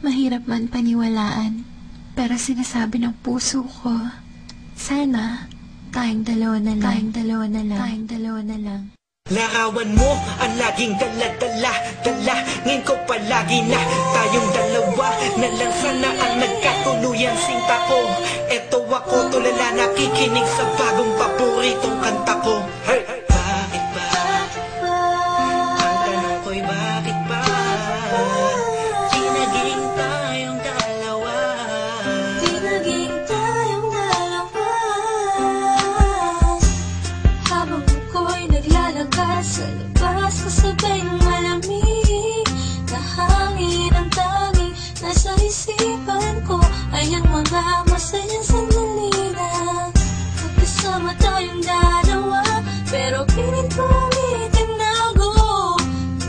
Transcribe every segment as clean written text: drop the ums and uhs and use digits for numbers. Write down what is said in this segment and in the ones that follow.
Mahirap man paniwalaan, pero sinasabi ng puso ko, sana tayong dalawa na lang. Larawan mo ang laging dala-dala Dalangin ko palagi na tayong dalawa na lang sana ang nagkatuluyan sinta ko. Eto ako tulala nakikinig sa bagong paboritong kanta ko. Hey! Bakit ba? Ang tanong ko'y bakit ba? Di naging tayong dalawa. Habang ako'y naglalakad sa labas, kasabay ng malamig na hangin, ang tanging nasa isipan ko ay ang mga masayang sandali na magkasama tayong dalawa. Pero pilit kong itinago,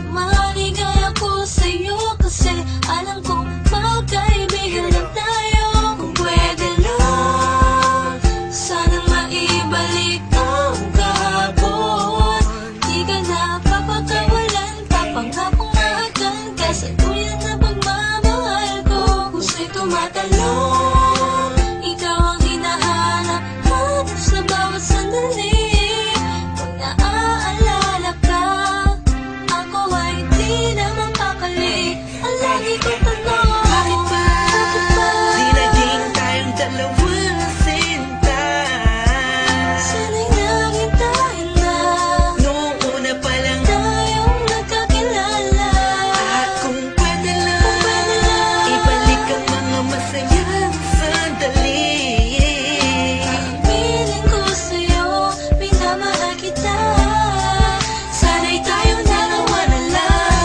maligay ako sa'yo kasi alam kong magkaibigan na tayo. Kung pwede lang, sana maibalik ang kahapon. Di ka na papakawalan, papangakong akan kasaluyan na pagmamahal ko. Puso'y tumatalon, ikaw ang hinahanap sa bawat sandali. Pag naaalala ka, ako ay di na mapakali. Ang lagi kong tanong, bakit ba? Di naging tayong dalawa sinta. Sana'y naging tayo na Noong una pa lang tayong nagkakilala. at kung pwede lang ibalik ang mga masayang sandali. Piling ko sa'yo, minamahal kita. Sana'y tayong dalawa na lang.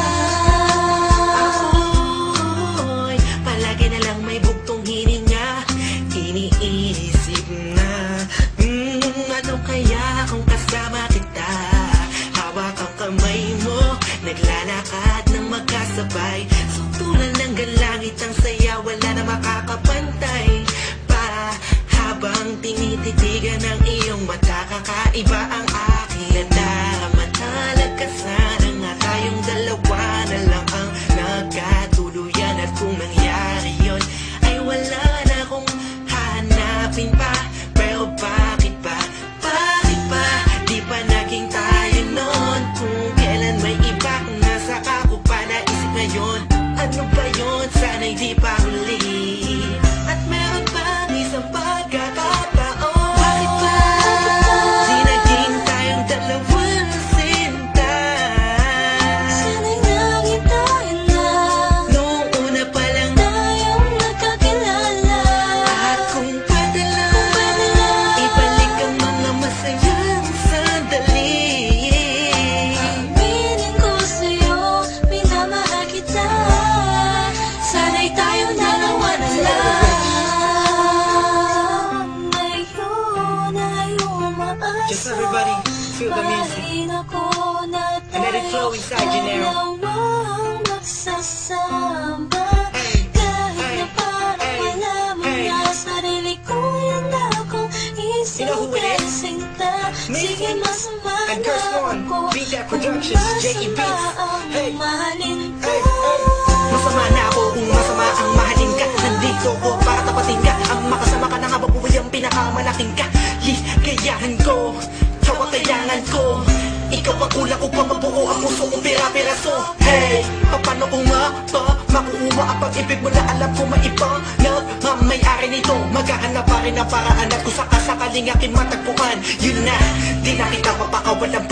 Ako'y palagi na lang may bugtong hininga. Iniisip na ano kaya kung kasama kita? Hawak ang kamay mo, naglalakad ng magkasabay. Suntulan ng galangit ang saya, wala na makakapantay pa. Habang tinititigan ng iyong mata, kakaiba ang aking nadarama. Talaga sana nga tayong dalawa na lang ang nagkatuluyan. At kung nangyari yun, ay wala na akong hanapin pa. Pero bakit ba? Bakit ba? Di pa naging tayo noon? Kung kailan may iba, nasa ako pa naisip ngayon. Ano ba yun? Sana'y di pa huli. At meron pang isang pagkakataon. Bakit ba? Di naging tayong dalawa sinta. Sana'y naging tayo na Noong una pa lang tayong nagkakilala. at kung pwede lang ibalik ang mga masayang sandali. Piling ko sa'yo, minamahal kita. Sana'y tayong dalawa na lang. Ngayon ay umaasa. Just everybody feel the music. And let it flow inside you now. Dalawang magsasama. Hey, Kahit hey, na parang hey, wala mo hey. na sarili ko, yan na akong You know who it isipan is? sinta. Sige, Me masama and na Curse One, ako Beat That kung Productions, J.E. masama Beats. ang Hey. mahalin ka. Hey, hey. Masama na ako kung masama ang mahalin ka. Nandito ko para tapatin ka. Ang makasama ka na habang buhay ang pinakamalaking ka. Ligayahan ko, kawakayangan ko. Ikaw ang kulang upang mabuo ang puso kong pira-piraso. Hey, paano ko nga ba makuha ang pag-ibig mo na alam ko maiba? Nagmamayari nito, maghahanap pa rin ang paraan at kung sakasakaling aking matagpuan. Yun na, di na kita mapakawalang